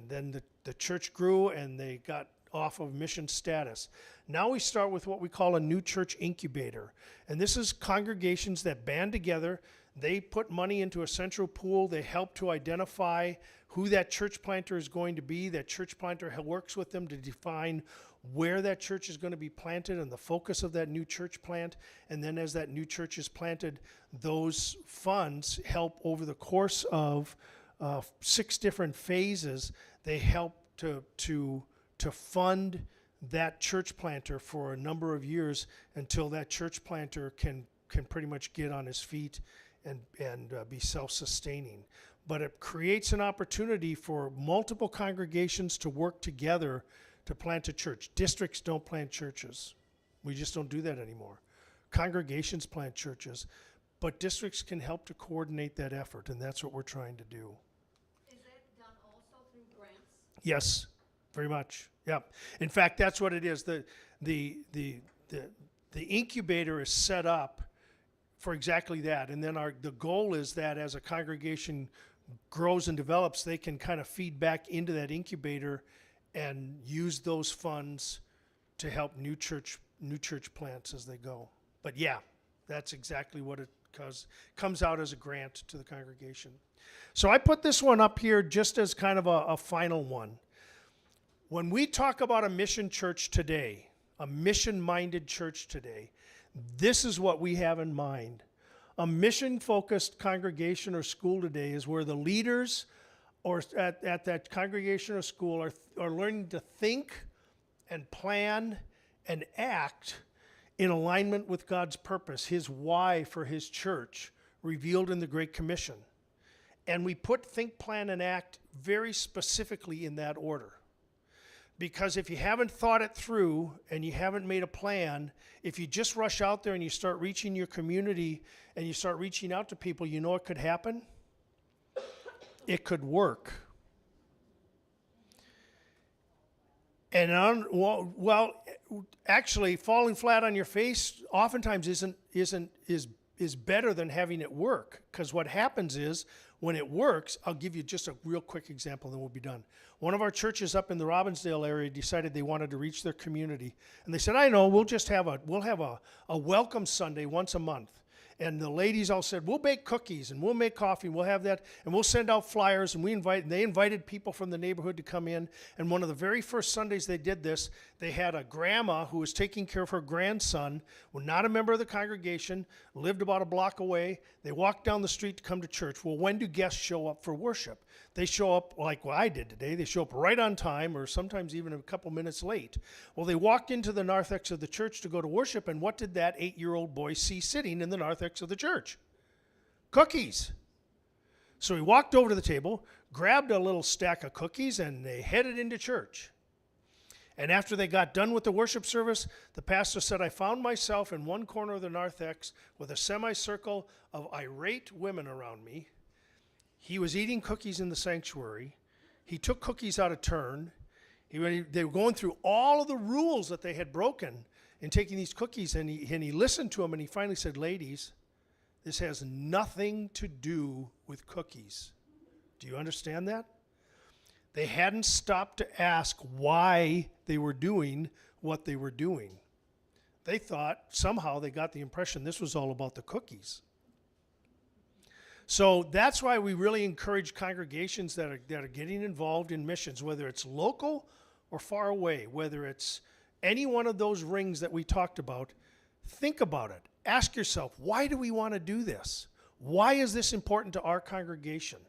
then the church grew and they got off of mission status. Now we start with what we call a new church incubator. And this is congregations that band together. They put money into a central pool. They help to identify who that church planter is going to be. That church planter works with them to define where that church is going to be planted and the focus of that new church plant. And then as that new church is planted, those funds help over the course of 6 different phases. They help to fund that church planter for a number of years until that church planter can pretty much get on his feet and be self-sustaining. But it creates an opportunity for multiple congregations to work together to plant a church. Districts don't plant churches. We just don't do that anymore. Congregations plant churches. but districts can help to coordinate that effort, and that's what we're trying to do. Is that done also through grants? Yes, very much. Yeah. In fact, that's what it is. The incubator is set up for exactly that. And then the goal is that as a congregation grows and develops, they can kind of feed back into that incubator and use those funds to help new church plants as they go. But yeah, that's exactly what it comes out as a grant to the congregation. So I put this one up here just as kind of a final one. When we talk about a mission church today, a mission-minded church today, this is what we have in mind. A mission-focused congregation or school today is where the leaders or at that congregation or school are learning to think and plan and act in alignment with God's purpose, his why for his church, revealed in the Great Commission. And we put think, plan, and act very specifically in that order. Because if you haven't thought it through and you haven't made a plan, if you just rush out there and you start reaching your community and you start reaching out to people, you know what could happen? It could work. And actually, falling flat on your face oftentimes is better than having it work. Because what happens is, when it works, I'll give you just a real quick example, then we'll be done. One of our churches up in the Robbinsdale area decided they wanted to reach their community, and they said, "I know, we'll have a welcome Sunday once a month." And the ladies all said, "We'll bake cookies and we'll make coffee and we'll have that and we'll send out flyers." And they invited people from the neighborhood to come in. And one of the very first Sundays they did this, they had a grandma who was taking care of her grandson, was not a member of the congregation, lived about a block away. They walked down the street to come to church. Well, when do guests show up for worship? They show up like what I did today. They show up right on time, or sometimes even a couple minutes late. Well, they walked into the narthex of the church to go to worship, and what did that 8-year-old boy see sitting in the narthex of the church? Cookies. So he walked over to the table, grabbed a little stack of cookies, and they headed into church. And after they got done with the worship service, the pastor said, "I found myself in one corner of the narthex with a semicircle of irate women around me. He was eating cookies in the sanctuary. He took cookies out of turn. They were going through all of the rules that they had broken in taking these cookies, and he listened to them, and he finally said, 'Ladies, this has nothing to do with cookies.'" Do you understand that? They hadn't stopped to ask why they were doing what they were doing. They thought, somehow they got the impression this was all about the cookies. So that's why we really encourage congregations that are getting involved in missions, whether it's local or far away, whether it's any one of those rings that we talked about. Think about it. Ask yourself, why do we want to do this? Why is this important to our congregation?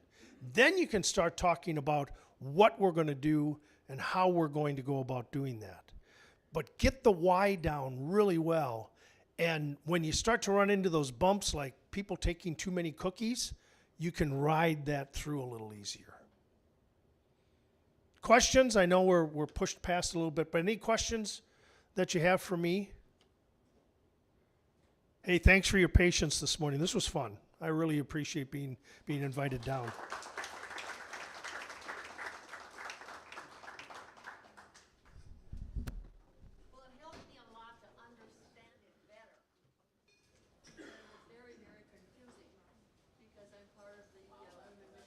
Then you can start talking about what we're going to do and how we're going to go about doing that. But get the why down really well. And when you start to run into those bumps like people taking too many cookies, you can ride that through a little easier. Questions? I know we're pushed past a little bit, but any questions that you have for me? Hey, thanks for your patience this morning. This was fun. I really appreciate being invited down.